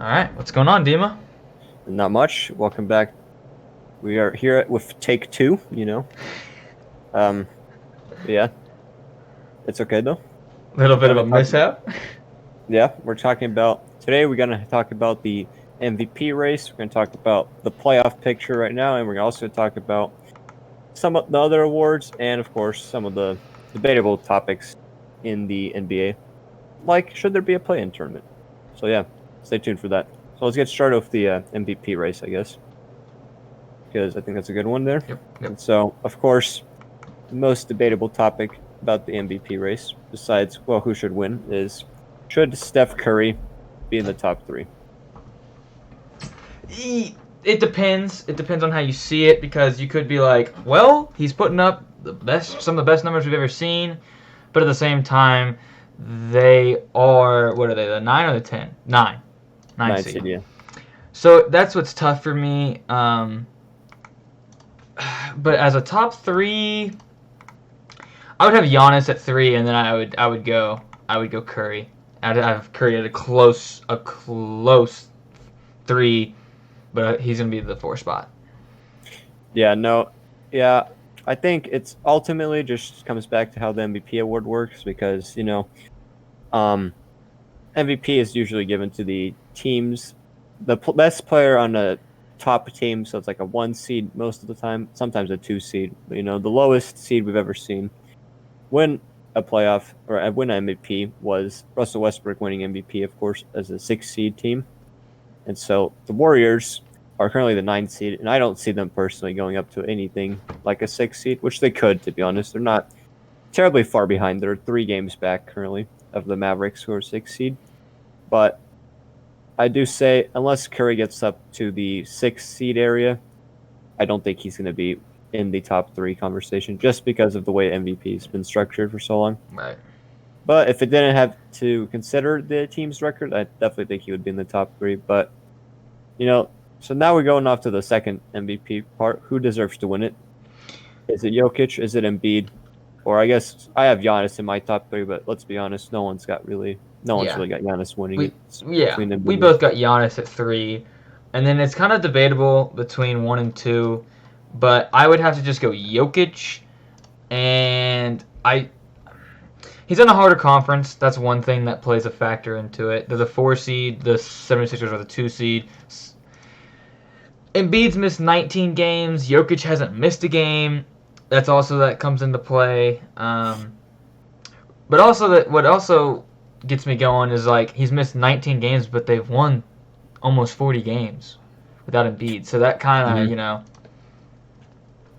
All right, what's going on, Dima? Not much. Welcome back. We are here with take two. Um, yeah, it's okay though. A little bit We're of a gonna talk. mishap. Yeah, we're talking about today. We're gonna talk about the MVP race. We're gonna talk about the playoff picture right now, and we're gonna also talk about some of the other awards, and of course, some of the debatable topics in the NBA. Like, should there be a play-in tournament? So yeah, stay tuned for that. So let's get started with the MVP race, I guess, because I think that's a good one there. Yep. And so, of course, the most debatable topic about the MVP race, besides, well, who should win, is should Steph Curry be in the top three? It depends. It depends on how you see it, because you could be like, well, he's putting up some of the best numbers we've ever seen, but at the same time, they are, what are they, the 9 or the 10? 9. 9 seed. Yeah. So that's what's tough for me. But as a top 3, I would have Giannis at 3, and then I would go Curry. I'd have Curry at a close 3, but he's gonna be the 4 spot. Yeah, no, yeah, I think it's ultimately just comes back to how the MVP award works because MVP is usually given to the teams, the best player on a top team, so it's like a 1 seed most of the time, sometimes a 2 seed. But, the lowest seed we've ever seen win a playoff or win an MVP was Russell Westbrook winning MVP, of course, as a 6 seed team. And so the Warriors are currently the 9 seed, and I don't see them personally going up to anything like a 6 seed, which they could, to be honest. They're not terribly far behind. They're 3 games back currently of the Mavericks, who are 6 seed. But I do say, unless Curry gets up to the 6 seed area, I don't think he's going to be in the top 3 conversation, just because of the way MVP has been structured for so long. Right. But if it didn't have to consider the team's record, I definitely think he would be in the top 3. But, so now we're going off to the second MVP part. Who deserves to win it? Is it Jokic? Is it Embiid? Or I guess I have Giannis in my top 3, but let's be honest, no one's really got Giannis winning it. We both got Giannis at 3, and then it's kind of debatable between 1 and 2, but I would have to just go Jokic, and he's in a harder conference. That's one thing that plays a factor into it. They're the 4 seed, the 76ers are the 2 seed. Embiid's missed 19 games. Jokic hasn't missed a game. That comes into play. But also what also gets me going is like he's missed 19 games, but they've won almost 40 games without Embiid. So that kind of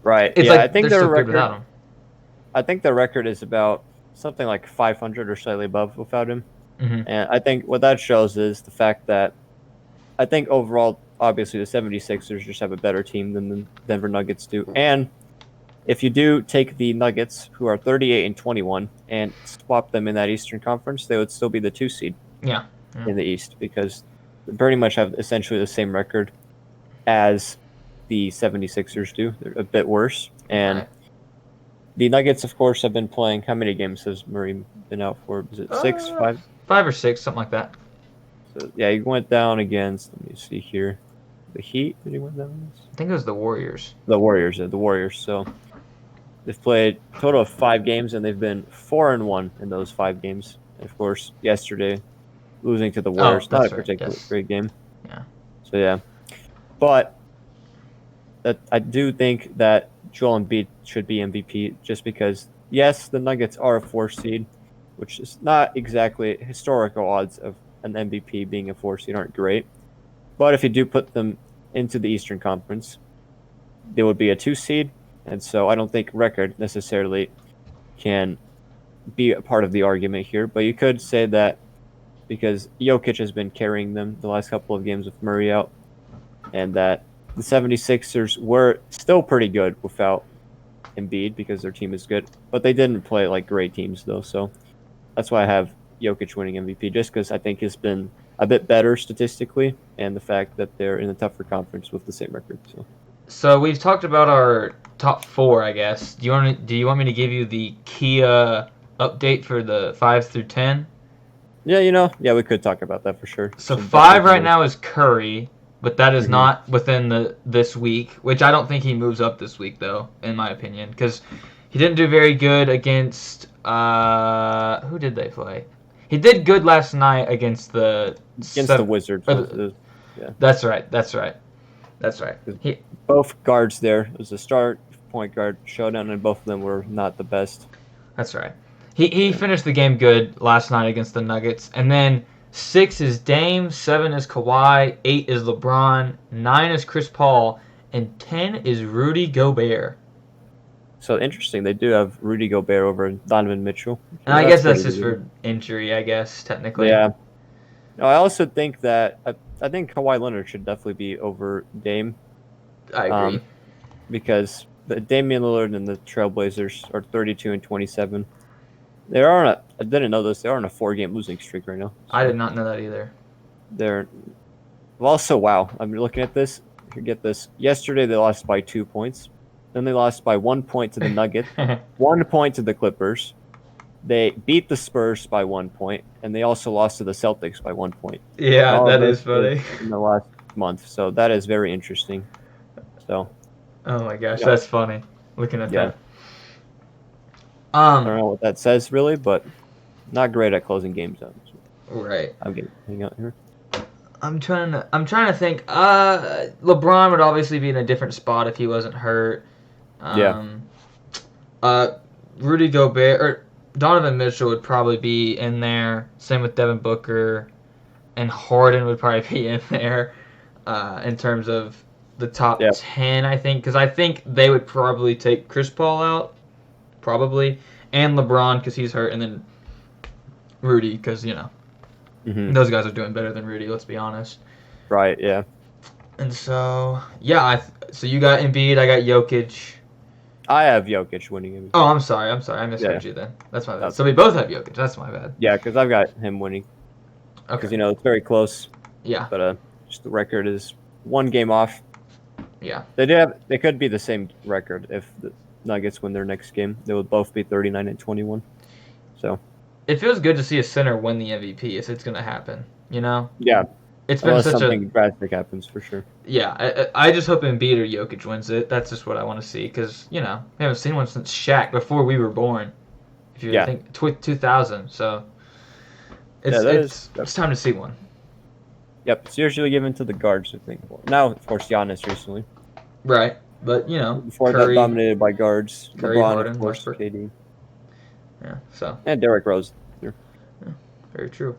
right. It's yeah, like I think they're their still good without him. I think their record is about something like 500 or slightly above without him. Mm-hmm. And I think what that shows is the fact that I think overall, obviously, the 76ers just have a better team than the Denver Nuggets do. And if you do take the Nuggets, who are 38 and 21, and swap them in that Eastern Conference, they would still be the 2 seed in the East, because they pretty much have essentially the same record as the 76ers do. They're a bit worse. And the Nuggets, of course, have been playing. How many games has Murray been out for? Is it 6, 5? 5 or 6, something like that. So, yeah, he went down against, let me see here, the Heat. Did he went down against? I think it was the Warriors. The Warriors. So they've played a total of 5 games, and they've been 4-1 in those 5 games. And of course, yesterday, losing to the Warriors, not a particularly great game. Yeah. So, yeah. But I do think that Joel Embiid should be MVP just because, yes, the Nuggets are a 4 seed, which is not exactly historical odds of an MVP being a 4 seed aren't great. But if you do put them into the Eastern Conference, they would be a 2 seed. And so I don't think record necessarily can be a part of the argument here. But you could say that because Jokic has been carrying them the last couple of games with Murray out, and that the 76ers were still pretty good without Embiid because their team is good. But they didn't play like great teams, though. So that's why I have Jokic winning MVP, just because I think he's been a bit better statistically, and the fact that they're in a tougher conference with the same record. So we've talked about our top 4, I guess. Do you want me to give you the Kia update for the 5 through 10? Yeah, we could talk about that for sure. So Some 5 right definitely. now is Curry, but that is Mhm. not within this week, which I don't think he moves up this week though, in my opinion, because he didn't do very good against who did they play? He did good last night against the Against the seven. Wizards, Or was the, yeah. that's right. That's right. That's right. 'Cause He both guards there. It was a start point guard showdown, and both of them were not the best. That's right. He Yeah. finished the game good last night against the Nuggets, and then 6 is Dame, 7 is Kawhi, 8 is LeBron, 9 is Chris Paul, and 10 is Rudy Gobert. So interesting. They do have Rudy Gobert over Donovan Mitchell. And So I that's guess that's pretty just good. for injury, I guess, technically. Yeah. No, I also think that I think Kawhi Leonard should definitely be over Dame, I agree. because the Damian Lillard and the Trailblazers are 32 and 27. They are on a. I didn't know this. They are on a 4-game losing streak right now. I So did not know that either. they're also wow. I'm looking at this. Get this. Yesterday they lost by 2 points. Then they lost by 1 point to the Nuggets, 1 point to the Clippers. They beat the Spurs by 1 point, and they also lost to the Celtics by 1 point. Yeah, All of that this is funny. in the last month. So that is very interesting. So Oh my gosh, yeah, that's funny. Looking at yeah. that. I don't know what that says really, but not great at closing games out. So Right. I'm getting hang out here. I'm trying to think. LeBron would obviously be in a different spot if he wasn't hurt. Yeah. Um, Rudy Gobert or Donovan Mitchell would probably be in there. Same with Devin Booker, and Harden would probably be in there in terms of the top Yeah. 10. I think because I think they would probably take Chris Paul out, probably, and LeBron because he's hurt, and then Rudy because those guys are doing better than Rudy. Let's be honest. Right. Yeah. And so yeah, so you got Embiid, I got Jokic. I have Jokic winning MVP. Oh, I'm sorry. I misheard Yeah. you then. That's my bad. That's So we both have Jokic. That's my bad. Yeah, because I've got him winning. Because Okay. it's very close. Yeah. But just the record is 1 game off. Yeah. They could be the same record if the Nuggets win their next game. They would both be 39 and 21. So It feels good to see a center win the MVP if it's gonna happen. yeah, It's been unless such something drastic happens for sure. I just hope Embiid or Jokic wins it. That's just what I want to see because we haven't seen one since Shaq before we were born. If you Yeah. think 2000, so Yeah, it's time to see one. Yep, it's usually given to the guards, I think. Now, of course, Giannis recently. Right, but Before Curry, that, dominated by guards. Curry, LeBron, Harden, of course, Westbrook. KD. Yeah, so And Derrick Rose. very true.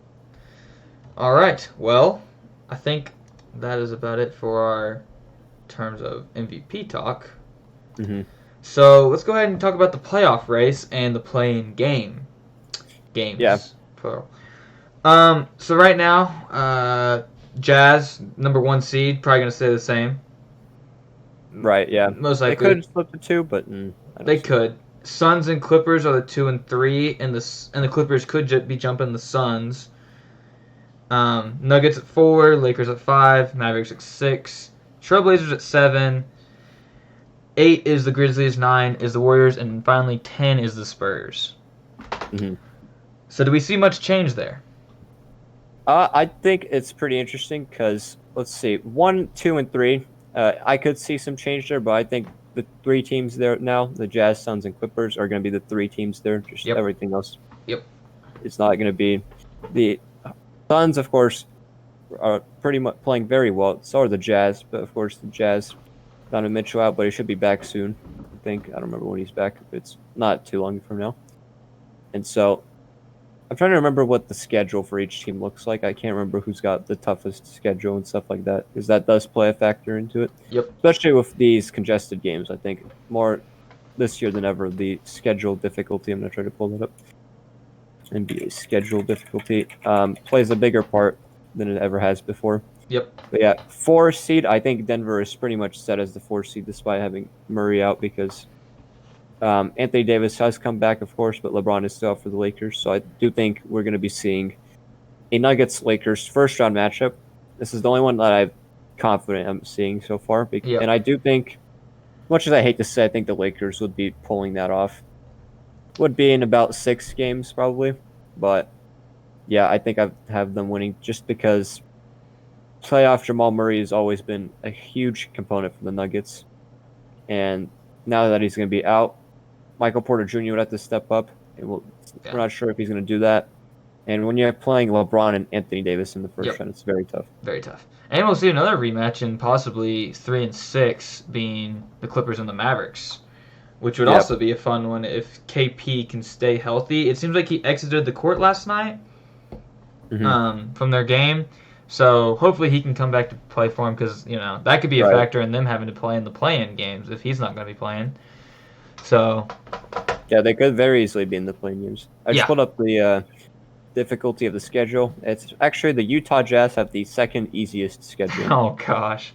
All right, well, I think that is about it for our terms of MVP talk. Mm-hmm. So let's go ahead and talk about the playoff race and the playing games. Yeah. Plural. So right now, Jazz, number 1 seed, probably gonna stay the same. Right, yeah. Most They likely. could flip the 2, but I don't They see could. Suns and Clippers are the 2 and 3, and the Clippers could be jumping the Suns. Nuggets at 4, Lakers at 5, Mavericks at 6, Trailblazers at 7. 8 is the Grizzlies, 9 is the Warriors, and finally 10 is the Spurs. Mhm. So do we see much change there? I think it's pretty interesting because, let's see, 1, 2, and 3. I could see some change there, but I think the 3 teams there now, the Jazz, Suns, and Clippers, are going to be the 3 teams there. Just Yep. everything else. Yep. It's not going to be the Suns, of course, are pretty much playing very well. So are the Jazz, but of course the Jazz, Donovan Mitchell out, but he should be back soon. I think. I don't remember when he's back. It's not too long from now. And so I'm trying to remember what the schedule for each team looks like. I can't remember who's got the toughest schedule and stuff like that, because that does play a factor into it. Yep. Especially with these congested games, I think more this year than ever, the schedule difficulty. I'm going to try to pull it up. NBA schedule difficulty plays a bigger part than it ever has before. Yep. But yeah, 4 seed, I think Denver is pretty much set as the 4 seed despite having Murray out, because Anthony Davis has come back, of course, but LeBron is still out for the Lakers. So I do think we're going to be seeing a Nuggets-Lakers first-round matchup. This is the only one that I'm confident I'm seeing so far. Yep. And I do think, much as I hate to say, I think the Lakers would be pulling that off. Would be in about 6 games, probably. But yeah, I think I have them winning just because playoff Jamal Murray has always been a huge component for the Nuggets. And now that he's going to be out, Michael Porter Jr. would have to step up. And we're Yeah. not sure if he's going to do that. And when you're playing LeBron and Anthony Davis in the first Yep. round, it's very tough. Very tough. And we'll see another rematch in possibly 3 and 6 being the Clippers and the Mavericks, which would also be a fun one if KP can stay healthy. It seems like he exited the court last night from their game. So hopefully he can come back to play for him because, that could be a factor in them having to play in the play-in games if he's not going to be playing. So. Yeah, they could very easily be in the play-in games. I just pulled up the difficulty of the schedule. It's actually the Utah Jazz have the second easiest schedule. Oh, gosh.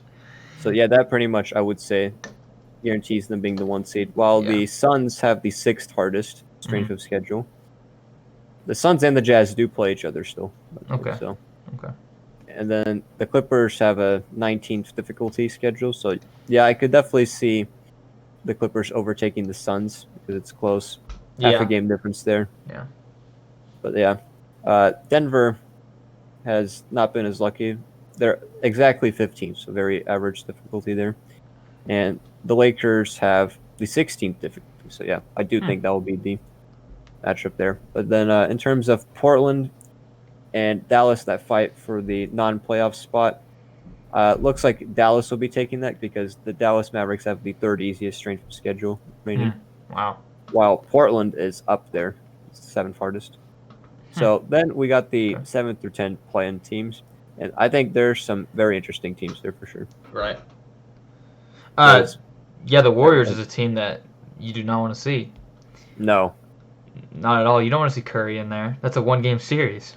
So, yeah, that pretty much, I would say, guarantees them being the 1 seed, while the Suns have the 6th hardest strength of schedule. The Suns and the Jazz do play each other still. Okay. Okay. And then the Clippers have a 19th difficulty schedule. So, yeah, I could definitely see the Clippers overtaking the Suns because it's close. Half a game difference there. Yeah. But, yeah. Denver has not been as lucky. They're exactly 15th, so very average difficulty there. And the Lakers have the 16th difficulty. So, yeah, I do think that will be the matchup there. But then in terms of Portland and Dallas that fight for the non-playoff spot, looks like Dallas will be taking that because the Dallas Mavericks have the 3rd easiest strength of schedule remaining. Wow. While Portland is up there, it's the 7th hardest. So then we got the 7 through 10 play-in teams, and I think there's some very interesting teams there for sure. Right. The Warriors is a team that you do not want to see. No. Not at all. You don't want to see Curry in there. That's a 1-game series.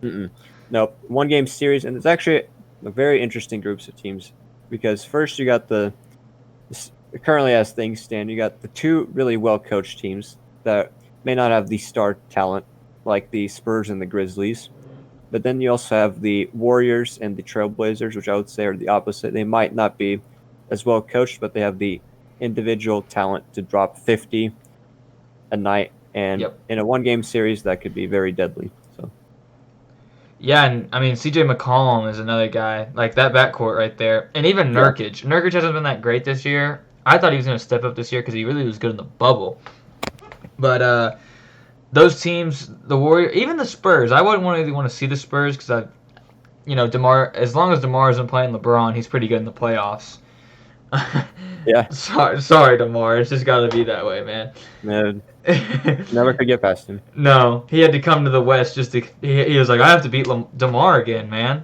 Nope. 1-game series, and it's actually a very interesting groups of teams because first you got currently as things stand, you got the 2 really well-coached teams that may not have the star talent like the Spurs and the Grizzlies, but then you also have the Warriors and the Trailblazers, which I would say are the opposite. They might not be as well coached, but they have the individual talent to drop 50 a night, and in a 1-game series that could be very deadly. So yeah, and I mean CJ McCollum is another guy like that backcourt right there, and even Nurkic. Nurkic hasn't been that great this year. I thought he was going to step up this year because he really was good in the bubble, but those teams, the Warriors, even the Spurs, I wouldn't really want to see the Spurs because DeMar. As long as DeMar isn't playing LeBron, he's pretty good in the playoffs. Yeah. Sorry, DeMar. It's just got to be that way, man. Man, never could get past him. No, he had to come to the West just to. He was like, I have to beat DeMar again, man.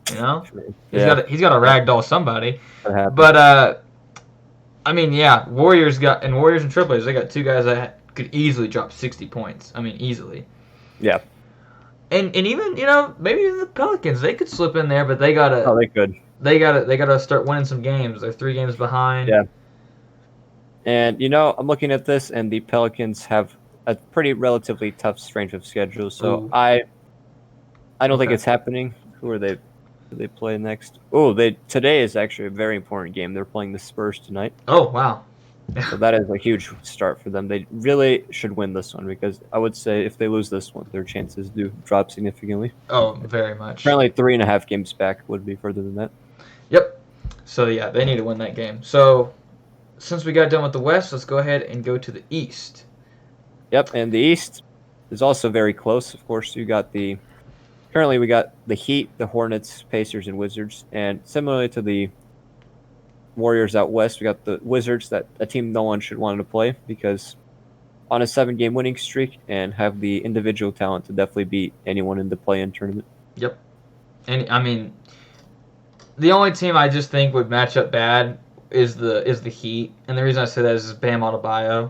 He's got to ragdoll somebody. But I mean, Warriors and Trailblazers. They got 2 guys that could easily drop 60 points. I mean, easily. Yeah. And even maybe the Pelicans, they could slip in there, but they gotta. Oh, they could. They gotta start winning some games. They're 3 games behind. Yeah. And I'm looking at this, and the Pelicans have a pretty relatively tough strength of schedule. So I don't think it's happening. Who are they? Do they play next? Today is actually a very important game. They're playing the Spurs tonight. Oh wow. So that is a huge start for them. They really should win this one because I would say if they lose this one, their chances do drop significantly. Oh, very much. Apparently 3.5 games back would be further than that. Yep. So, they need to win that game. So, since we got done with the West, let's go ahead and go to the East. Yep, and the East is also very close. Of course, currently we got the Heat, the Hornets, Pacers, and Wizards. And similarly to the Warriors out west, we got the Wizards, that a team no one should want to play because on a 7-game winning streak and have the individual talent to definitely beat anyone in the play-in tournament. Yep. And I mean, the only team I just think would match up bad is the Heat, and the reason I say that is Bam Adebayo.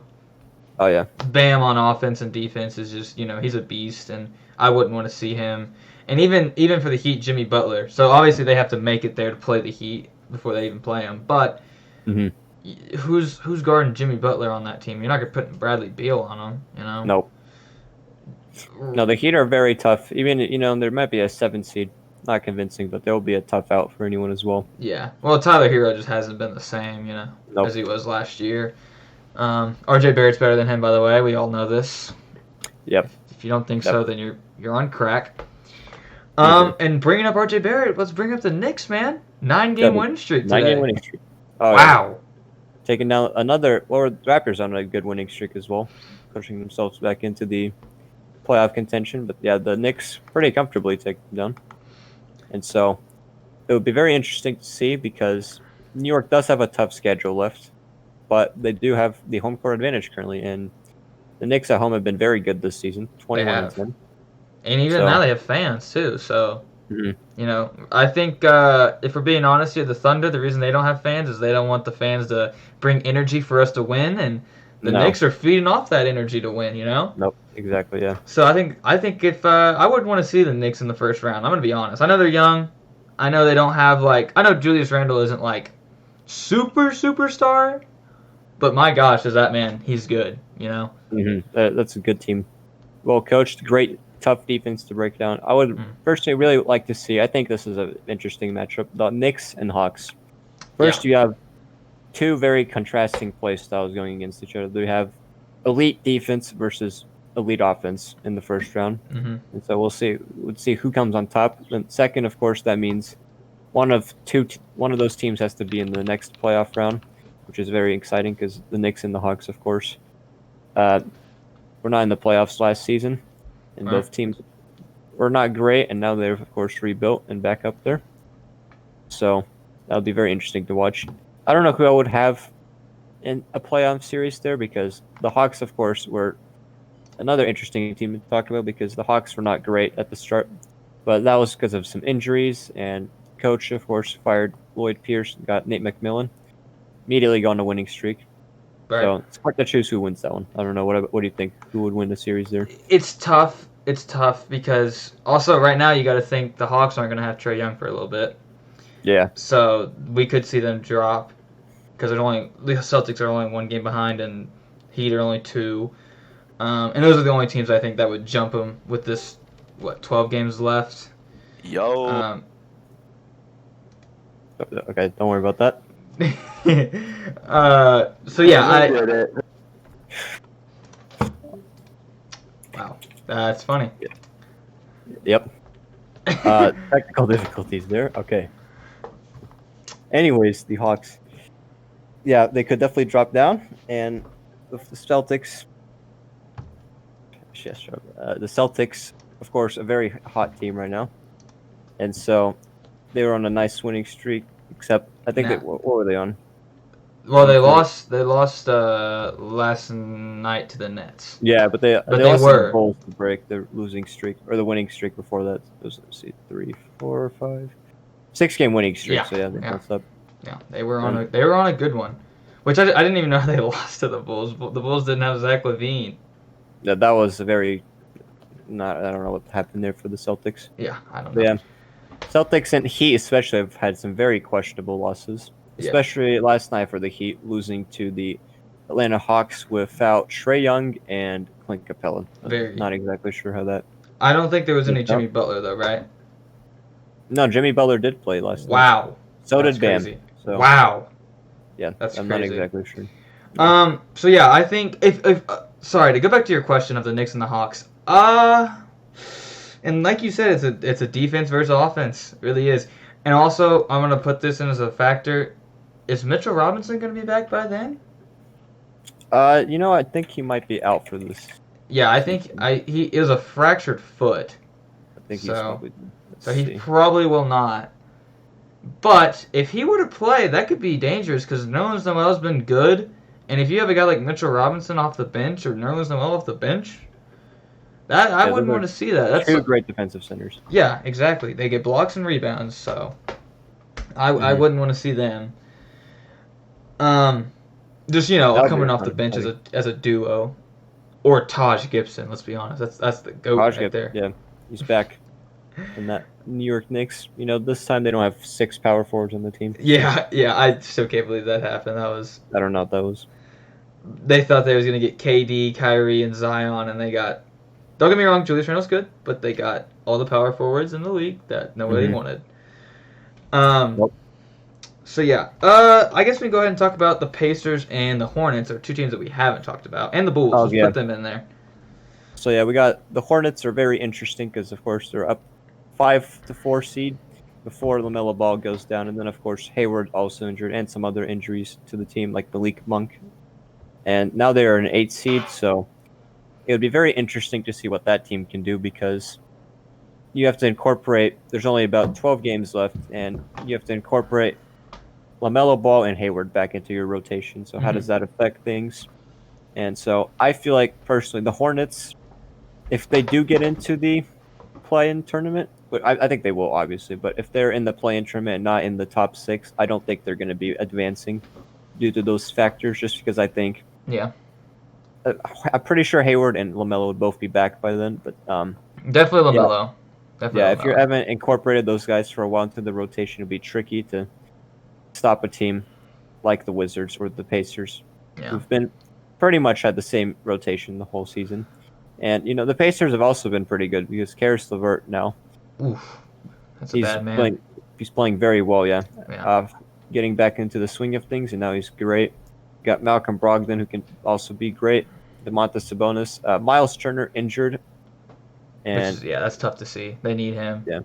Oh yeah. Bam on offense and defense is just he's a beast, and I wouldn't want to see him. And even for the Heat, Jimmy Butler. So obviously they have to make it there to play the Heat before they even play him. But who's guarding Jimmy Butler on that team? You're not gonna put Bradley Beal on him, Nope. No, the Heat are very tough. Even there might be a 7 seed. Not convincing, but there will be a tough out for anyone as well. Yeah. Well, Tyler Hero just hasn't been the same, as he was last year. RJ Barrett's better than him, by the way. We all know this. Yep. If you don't think Yep. so, then you're on crack. Easily. And bringing up RJ Barrett, let's bring up the Knicks, man. 9-game Got a winning streak 9-game today. winning streak. Oh, yeah. Wow. Taking down another. Well, the Raptors on a good winning streak as well, pushing themselves back into the playoff contention. But yeah, the Knicks pretty comfortably take them down. And so it would be very interesting to see because New York does have a tough schedule left, but they do have the home court advantage currently. And the Knicks at home have been very good this season, They 21 and have. 10. And even So- now they have fans, too. So, Mhm. you know, I think if we're being honest here, the Thunder, the reason they don't have fans is they don't want the fans to bring energy for us to win. And the No. Knicks are feeding off that energy to win, you know? Nope, exactly, yeah. So I think if I would want to see the Knicks in the first round. I'm gonna be honest. I know they're young. I know they don't have I know Julius Randle isn't superstar, but my gosh, is that man? He's good. You know. That's a good team. Well coached, great, tough defense to break down. I would personally really like to see. I think this is an interesting matchup: the Knicks and Hawks. First, you have two very contrasting play styles going against each other. They have elite defense versus elite offense in the first round, and so we'll see who comes on top. Then second, of course, that means one of those teams has to be in the next playoff round, which is very exciting because the Knicks and the Hawks, of course, were not in the playoffs last season, and both teams were not great, and now they're of course rebuilt and back up there. So that'll be very interesting to watch. I don't know who I would have in a playoff series there because the Hawks, of course, were another interesting team to talk about because the Hawks were not great at the start, but that was because of some injuries, and coach, of course, fired Lloyd Pierce, got Nate McMillan, immediately got on a winning streak. Right. So it's hard to choose who wins that one. I don't know. What do you think? Who would win the series there? It's tough. It's tough because also right now you got to think the Hawks aren't going to have Trae Young for a little bit. Yeah. So we could see them drop because the Celtics are only 1 game behind and Heat are only 2. And those are the only teams I think that would jump them with this 12 games left. Yo. Okay, don't worry about that. So yeah, wow, that's funny. Yep. Technical difficulties there. Okay. Anyways, the Hawks. Yeah, they could definitely drop down, and with the Celtics. Yes, the Celtics, of course, a very hot team right now, and so they were on a nice winning streak. Except, I think what were they on? Well, they lost. They lost last night to the Nets. Yeah, but they lost were the Bulls to break their losing streak or the winning streak before that. It was 3, 4, 5, 6 game winning streak. Yeah, So yeah, they messed up. Yeah, they were on a good one, which I didn't even know they lost to the Bulls. The Bulls didn't have Zach LaVine. Yeah, that was a very I don't know what happened there for the Celtics. Yeah, I don't know. Yeah, Celtics and Heat especially have had some very questionable losses. Especially last night for the Heat, losing to the Atlanta Hawks without Trae Young and Clint Capella. Not exactly sure how that. I don't think there was any Jimmy Butler though, right? No, Jimmy Butler did play last night. Wow. So did Bam. So, wow. Yeah, that's I'm crazy. not exactly sure. So yeah, I think if sorry to go back to your question of the Knicks and the Hawks. And like you said, it's a defense versus offense. It really is. And also, I'm gonna put this in as a factor. Is Mitchell Robinson gonna be back by then? I think he might be out for this. Yeah, I think he is a fractured foot. I think he's probably. So he probably will not. But if he were to play, that could be dangerous because Nerlens Noel's been good, and if you have a guy like Mitchell Robinson off the bench or Nerlens Noel off the bench, I wouldn't want to see that. That's 2 great defensive centers. Yeah, exactly. They get blocks and rebounds, so I wouldn't want to see them. Just coming off the bench as a duo, or Taj Gibson. Let's be honest, that's the goat right there. Yeah, he's back. And that New York Knicks, this time they don't have 6 power forwards on the team. Yeah, I still can't believe that happened. I don't know what that was. They thought they was gonna get KD, Kyrie, and Zion, and they got. Don't get me wrong, Julius Randle's good, but they got all the power forwards in the league that nobody wanted. Nope. So yeah, I guess we can go ahead and talk about the Pacers and the Hornets, are 2 teams that we haven't talked about, and the Bulls. Let's put them in there. So yeah, we got the Hornets are very interesting because of course they're up 5-4 seed before LaMelo Ball goes down, and then of course Hayward also injured and some other injuries to the team like Malik Monk, and now they are an 8 seed. So it would be very interesting to see what that team can do because you have to incorporate. There's only about 12 games left, and you have to incorporate LaMelo Ball and Hayward back into your rotation. So how does that affect things? And so I feel like personally the Hornets, if they do get into the play-in tournament, but I think they will obviously, but if they're in the play-in tournament and not in the top 6, I don't think they're going to be advancing due to those factors. Just because I think, Yeah. I'm pretty sure Hayward and LaMelo would both be back by then. But Definitely yeah, LaMelo. Definitely yeah. If you LaMelo. haven't incorporated those guys for a while into the rotation, it'll be tricky to stop a team like the Wizards or the Pacers, who've been pretty much had the same rotation the whole season. And the Pacers have also been pretty good because Karis LeVert now. Oof, that's a bad man. He's playing very well, yeah. Yeah. Getting back into the swing of things, and now he's great. Got Malcolm Brogdon, who can also be great. Domantas Sabonis, Miles Turner injured, and that's tough to see. They need him. Yeah.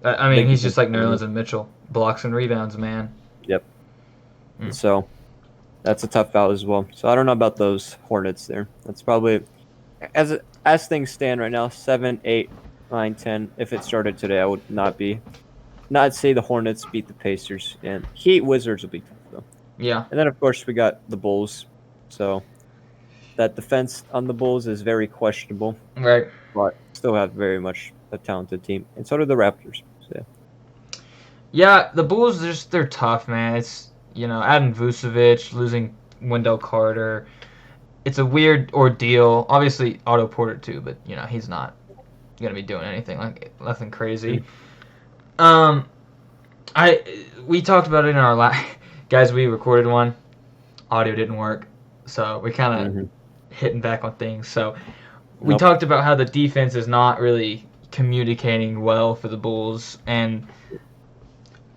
I mean, he's just like Nerlens and Mitchell, blocks and rebounds, man. Yep. So that's a tough out as well. So I don't know about those Hornets there. That's probably as things stand right now, 7, 8, 9, 10. If it started today, I would not say the Hornets beat the Pacers, and Heat Wizards will be tough though. Yeah. And then of course we got the Bulls. So that defense on the Bulls is very questionable. Right. But still have very much a talented team, and so do the Raptors. So, yeah. Yeah, the Bulls they're tough, man. It's adding Vucevic, losing Wendell Carter. It's a weird ordeal. Obviously Otto Porter too, but he's not gonna be doing nothing crazy. We talked about it in our last guys. We recorded one. Audio didn't work, so we kind of hitting back on things. So we talked about how the defense is not really communicating well for the Bulls, and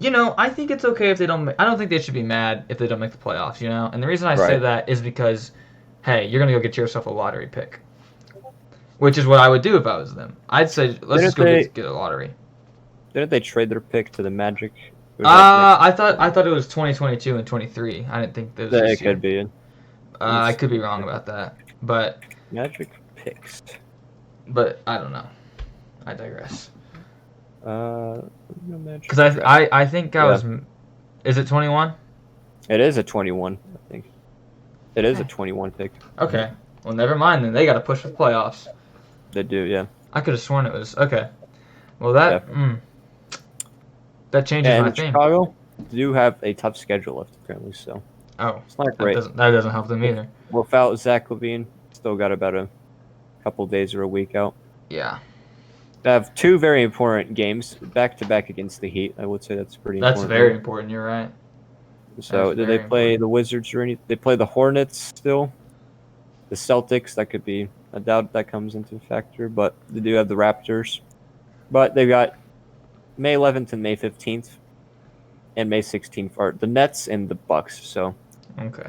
I think it's okay if they don't. I don't think they should be mad if they don't make the playoffs. And the reason I say that is because, hey, you're gonna go get yourself a lottery pick, which is what I would do if I was them. I'd say let's just go get a lottery. Didn't they trade their pick to the Magic? I thought it was 2022 and 23. I didn't think those. It could be. I could be wrong about that, but Magic picks. But I don't know. I digress. Because I think I was. Is it 21? It is a 21. I think. It is a 21 pick. Okay. Well, never mind then. They got to push for the playoffs. They do, yeah. I could have sworn it was okay. Well, that that changes my thing. Chicago do have a tough schedule left apparently, so. Oh, it's not great. That doesn't help them either. Without Zach LaVine, still got about a couple days or a week out. Yeah. They have 2 very important games back to back against the Heat. I would say that's pretty important. That's very important. You're right. So, do they play the Wizards or anything? They play the Hornets still. The Celtics, that could be a doubt that comes into factor, but they do have the Raptors. But they've got May 11th and May 15th, and May 16th are the Nets and the Bucks. So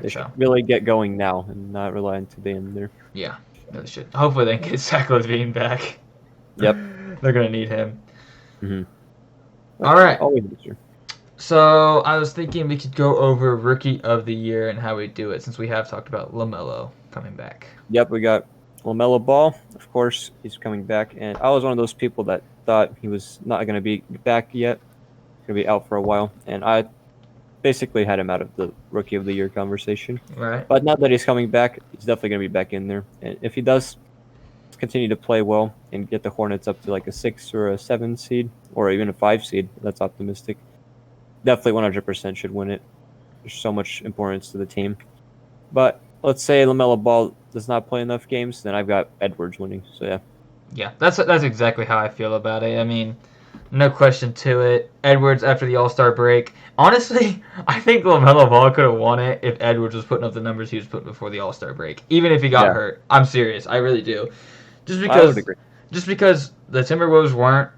they should really get going now and not rely on to the end there. Yeah, they should. Hopefully they can get Zach LaVine back. Yep. They're going to need him. Mm-hmm. All right. Always this year. So I was thinking we could go over Rookie of the Year and how we do it, since we have talked about LaMelo coming back. Yep, we got LaMelo Ball. Of course, he's coming back. And I was one of those people that thought he was not going to be back yet. Going to be out for a while. And I basically had him out of the Rookie of the Year conversation. Right. But now that he's coming back, he's definitely going to be back in there. And if he does continue to play well and get the Hornets up to like a 6 or a 7 seed, or even a 5 seed, that's optimistic, definitely 100% should win it. There's so much importance to the team. But let's say LaMelo Ball does not play enough games, then I've got Edwards winning. So yeah. Yeah, that's exactly how I feel about it. I mean, no question to it. Edwards after the All-Star break. Honestly, I think LaMelo Ball could have won it if Edwards was putting up the numbers he was putting before the All-Star break. Even if he got hurt. I'm serious. I really do. Just because the Timberwolves weren't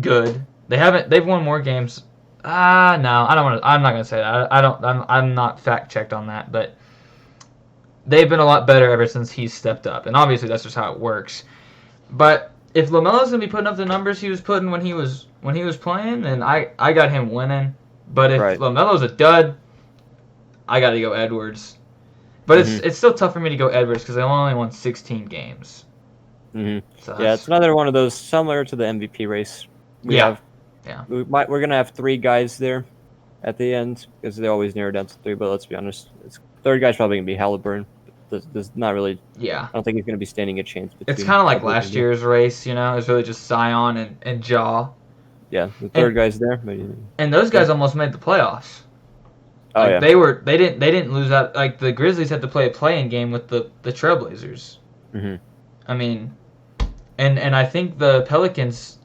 good. They've won more games. No, I'm not gonna say that. I'm not fact checked on that, but they've been a lot better ever since he's stepped up, and obviously that's just how it works. But if LaMelo's gonna be putting up the numbers he was putting when he was playing, then I got him winning. But if LaMelo's a dud, I got to go Edwards. But it's still tough for me to go Edwards because I only won 16 games. So yeah, it's another one of those similar to the MVP race. We're gonna have 3 guys there at the end because they always narrow down to 3. But let's be honest, third guy's probably gonna be Halliburton. There's not really. Yeah. I don't think he's gonna be standing a chance. It's kind of like last year's race, you know. It's really just Zion and Ja. Yeah, the third guy's there. And those guys almost made the playoffs. Oh yeah. They didn't lose out. Like the Grizzlies had to play a play-in game with the Trailblazers. I mean, and I think the Pelicans,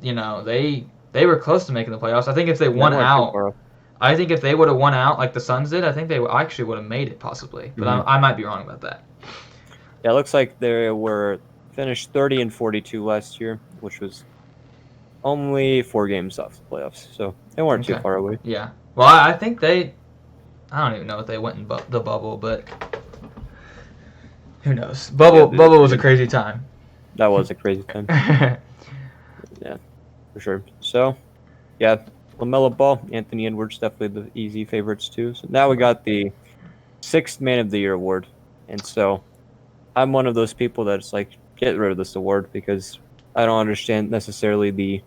you know, they were close to making the playoffs. I think if they won out, I think if they would have won out like the Suns did, I think they actually would have made it possibly. But I might be wrong about that. Yeah, it looks like they were finished 30-42 last year, which was only 4 games off the playoffs, so they weren't too far away. Yeah. Well, I think I don't even know if they went in the bubble, but who knows? Bubble was a crazy time. That was a crazy time. Yeah, for sure. So, yeah, LaMelo Ball, Anthony Edwards, definitely the easy favorites too. So now we got the 6th Man of the Year award, and so I'm one of those people that's like, get rid of this award because I don't understand necessarily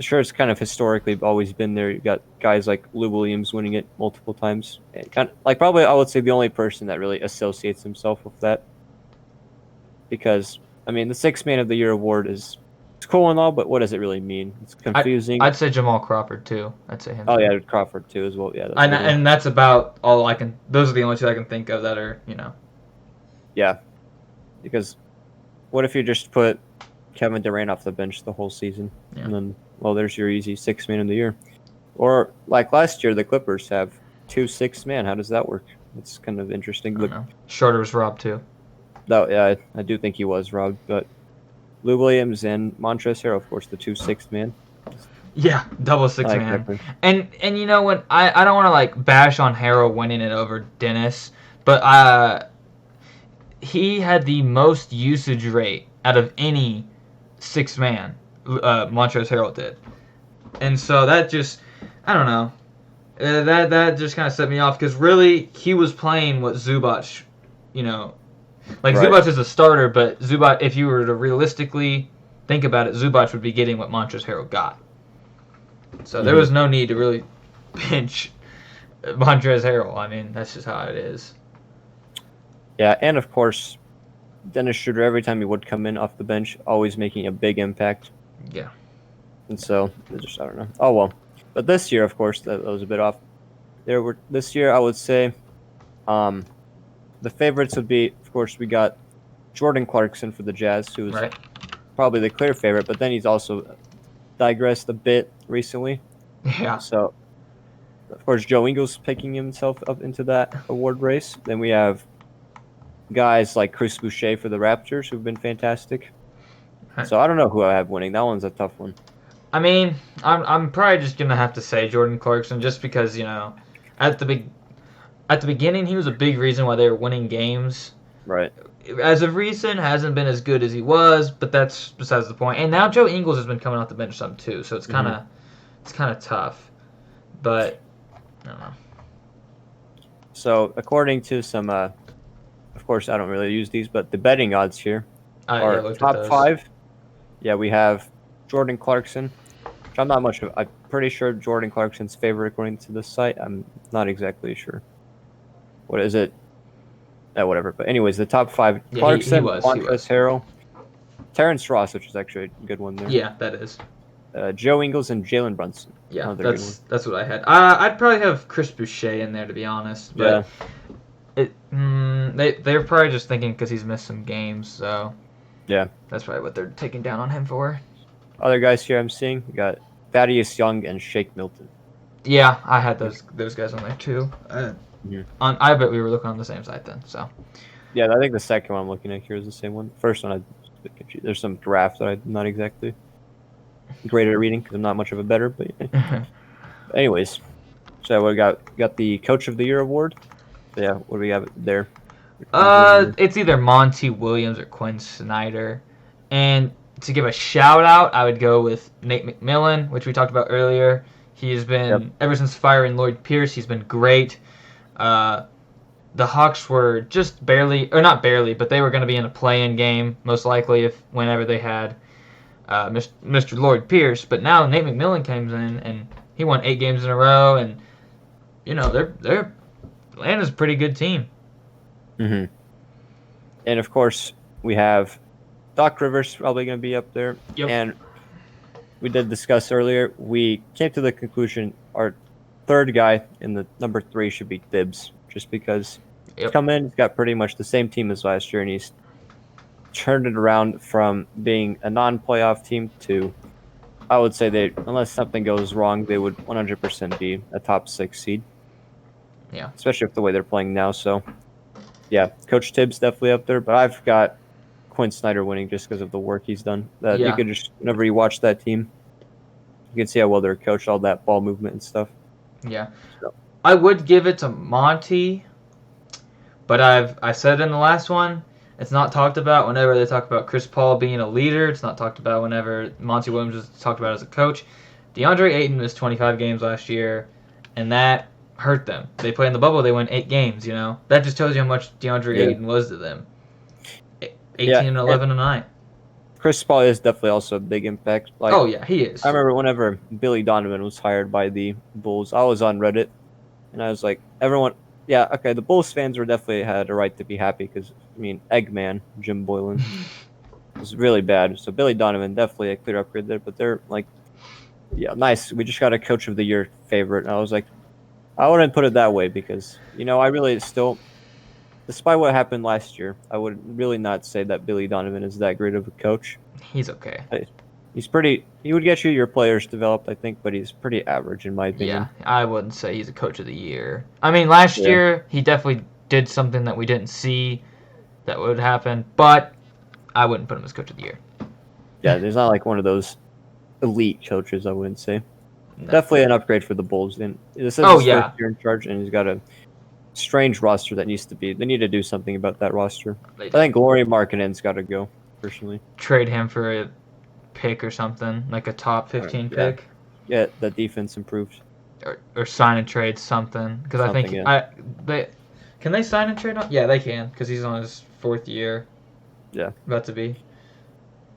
Sure, it's kind of historically always been there. You got guys like Lou Williams winning it multiple times. And kind of, like probably I would say the only person that really associates himself with that. Because I mean, the 6th Man of the Year award it's cool and all, but what does it really mean? It's confusing. I'd say Jamal Crawford too. I'd say him. Oh yeah, Crawford too as well. Yeah, and that's about all I can. Those are the only 2 I can think of that are Yeah, because what if you just put Kevin Durant off the bench the whole season, and then there's your easy 6th Man of the Year. Or like last year, the Clippers have 2 6th man. How does that work? It's kind of interesting. But Shorter was robbed too. No, yeah, I do think he was robbed, but Lou Williams and Montrezl Harrell, of course, the 2 6th man. Yeah, double 6 man. Exactly. And you know what? I don't want to like bash on Harrell winning it over Dennis, but he had the most usage rate out of any 6th man. Montrezl Harrell did, and so that just, I don't know, that just kind of set me off because really he was playing what Zubac, Zubac is a starter, but Zubac, if you were to realistically think about it, Zubac would be getting what Montrezl Harrell got. So there was no need to really pinch Montrezl Harrell. I mean, that's just how it is. Yeah, and of course, Dennis Schroeder, every time he would come in off the bench, always making a big impact. Yeah. And so, I don't know. Oh, well. But this year, of course, that was a bit off. This year, I would say, the favorites would be, of course, we got Jordan Clarkson for the Jazz, who's probably the clear favorite, but then he's also digressed a bit recently. Yeah. So, of course, Joe Ingles picking himself up into that award race. Then we have guys like Chris Boucher for the Raptors, who've been fantastic. So I don't know who I have winning. That one's a tough one. I mean, I'm probably just gonna have to say Jordan Clarkson, just because at the beginning he was a big reason why they were winning games. Right. As of recent, hasn't been as good as he was, but that's besides the point. And now Joe Ingles has been coming off the bench some too, so it's kind of tough. But I don't know. So according to some, of course I don't really use these, but the betting odds here are top 5. Yeah, we have Jordan Clarkson, which I'm not much of. I'm pretty sure Jordan Clarkson's favorite according to this site. I'm not exactly sure. What is it? Whatever. But anyways, the top 5: Clarkson, Montrezl Harrell, Terrence Ross, which is actually a good one there. Yeah, that is. Joe Ingles and Jalen Brunson. Yeah, that's what I had. I'd probably have Chris Boucher in there, to be honest. But they're probably just thinking because he's missed some games, so. Yeah. That's probably what they're taking down on him for. Other guys here I'm seeing, we got Thaddeus Young and Shake Milton. Yeah, I had those guys on there too. I bet we were looking on the same site then. So. Yeah, I think the second one I'm looking at here is the same one. First one, I was a bit confused. There's some draft that I'm not exactly great at reading because I'm not much of a bettor. But anyways, so we got the Coach of the Year award. So yeah, what do we have there? It's either Monty Williams or Quinn Snyder. And to give a shout out, I would go with Nate McMillan, which we talked about earlier. He has Yep. been, ever since firing Lloyd Pierce, he's been great. The Hawks were just barely, or not barely, but they were going to be in a play-in game, most likely, if whenever they had Mr. Lloyd Pierce. But now Nate McMillan comes in, and he won 8 games in a row, and, they're Atlanta's a pretty good team. Mm-hmm. And of course, we have Doc Rivers probably going to be up there. Yep. And we did discuss earlier, we came to the conclusion our third guy in the number 3 should be Thibs, just because he's come in, he's got pretty much the same team as last year, and he's turned it around from being a non-playoff team to, I would say they, unless something goes wrong, they would 100% be a top 6 seed. Yeah. Especially with the way they're playing now. So, yeah, Coach Tibbs definitely up there, but I've got Quinn Snyder winning just because of the work he's done. You could just, whenever you watch that team, you can see how well they're coached, all that ball movement and stuff. Yeah. So. I would give it to Monty, but I said in the last one, it's not talked about whenever they talk about Chris Paul being a leader. It's not talked about whenever Monty Williams is talked about as a coach. DeAndre Ayton missed 25 games last year, and that hurt them. They play in the bubble, they win 8 games, That just tells you how much DeAndre Ayton was to them. 18 and 11 and 9. Chris Paul is definitely also a big impact. Oh, yeah, he is. I remember whenever Billy Donovan was hired by the Bulls, I was on Reddit, and I was like, everyone, yeah, okay, the Bulls fans were definitely had a right to be happy because, Eggman, Jim Boylan, was really bad. So Billy Donovan, definitely a clear upgrade there, but they're like, yeah, nice. We just got a Coach of the Year favorite. And I was like, I wouldn't put it that way because, I really still, despite what happened last year, I would really not say that Billy Donovan is that great of a coach. He's okay. He would get you your players developed, I think, but he's pretty average in my opinion. Yeah, I wouldn't say he's a Coach of the Year. I mean, last year, he definitely did something that we didn't see that would happen, but I wouldn't put him as Coach of the Year. Yeah, there's not like one of those elite coaches, I wouldn't say. No. Definitely an upgrade for the Bulls. And this is his first year in charge, and he's got a strange roster that needs to be. They need to do something about that roster. I think Lauri Markkanen's got to go, personally. Trade him for a pick or something, like a top 15 pick. Yeah, the defense improved. Or sign and trade something, because I think can they sign and trade? Yeah, they can, because he's on his 4th year. Yeah, about to be.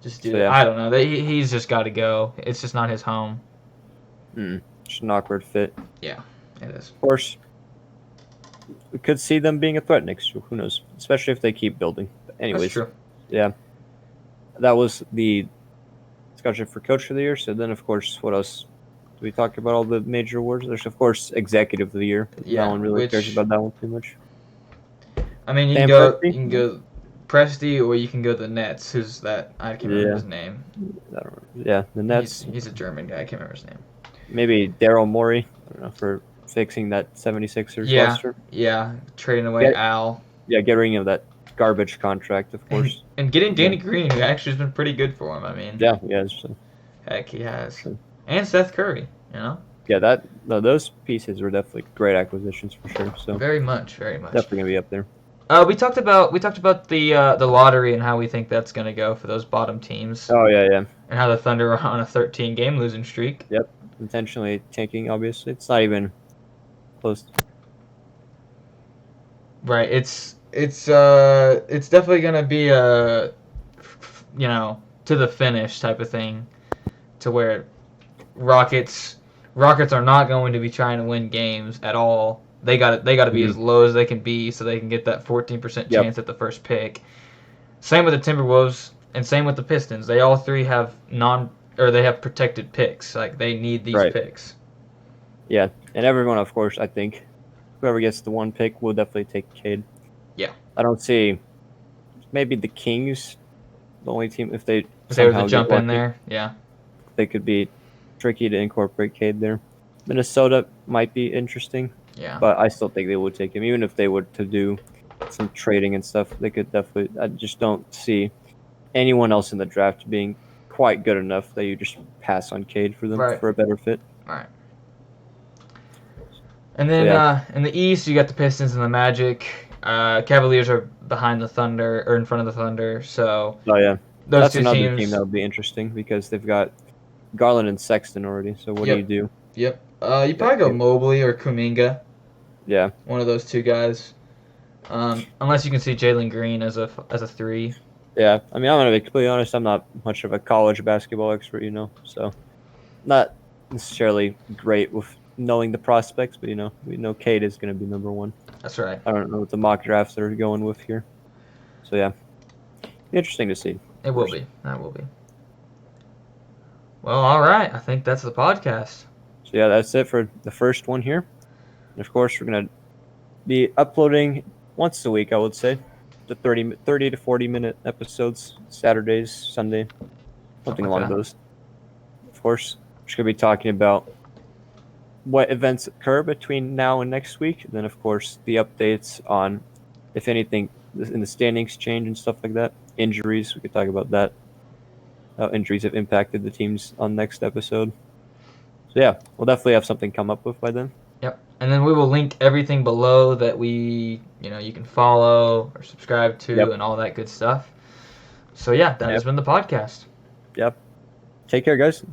Just do it. I don't know. He's just got to go. It's just not his home. Just an awkward fit. Yeah, it is. Of course, we could see them being a threat next year. Who knows? Especially if they keep building. But anyways, that's true. Yeah, that was the discussion for Coach of the Year. So then, of course, what else? Do we talk about all the major awards? There's, of course, Executive of the Year. Yeah, no one really cares about that one too much. I mean, you can go Presti, or you can go the Nets. Who's that? I can't remember his name. The Nets. He's a German guy. I can't remember his name. Maybe Daryl Morey. I don't know, for fixing that 76ers roster. Yeah, trading away Al. Yeah, getting rid of that garbage contract, of course. And getting Danny Green, who actually has been pretty good for him. I mean. Yeah, he has. Heck, he has. And Seth Curry, Yeah, those pieces were definitely great acquisitions for sure. So very much. Definitely gonna be up there. We talked about the lottery and how we think that's gonna go for those bottom teams. Oh yeah. And how the Thunder are on a 13-game losing streak. Yep, intentionally tanking. Obviously, it's not even close. Right. It's definitely gonna be a to the finish type of thing, to where Rockets are not going to be trying to win games at all. They got to be as low as they can be so they can get that 14% chance at the first pick. Same with the Timberwolves and same with the Pistons. They all three have they have protected picks. Like, they need these picks. Yeah, and everyone, of course, I think whoever gets the 1 pick will definitely take Cade. Yeah. I don't see maybe the Kings, the only team, if they were to jump in there. Yeah. They could be tricky to incorporate Cade there. Minnesota might be interesting. Yeah. But I still think they would take him. Even if they were to do some trading and stuff, they could definitely. I just don't see anyone else in the draft being quite good enough that you just pass on Cade for them for a better fit. Right. And then in the East, you got the Pistons and the Magic. Cavaliers are behind the Thunder or in front of the Thunder, so Oh yeah, those that's two another team teams. that would be interesting because they've got Garland and Sexton already. So what do you Yep, do? yep. You Got probably go two. Mobley or Kuminga, Yeah, one of those two guys. Unless you can see Jalen Green as a three. yeah. I mean, I'm gonna be completely honest. I'm not much of a college basketball expert, so not necessarily great with knowing the prospects, but we know Cade is gonna be number one. That's right. I don't know what the mock drafts they're going with here. So yeah, interesting to see. It will First. be. That will be. Well, all right. I think that's the podcast. So yeah, that's it for the first one here. And of course, we're gonna be uploading once a week. I would say the 30 to 40 minute episodes, Saturdays, Sunday, something Something like along that. those. Of course, we're just gonna be talking about what events occur between now and next week. And then, of course, the updates on if anything in the standings change and stuff like that. Injuries, we could talk about that. How injuries have impacted the teams on next episode. So yeah, we'll definitely have something come up with by then. Yep. And then we will link everything below that you can follow or subscribe to Yep. and all that good stuff. So yeah, that has Yep. been the podcast. Yep. Take care, guys.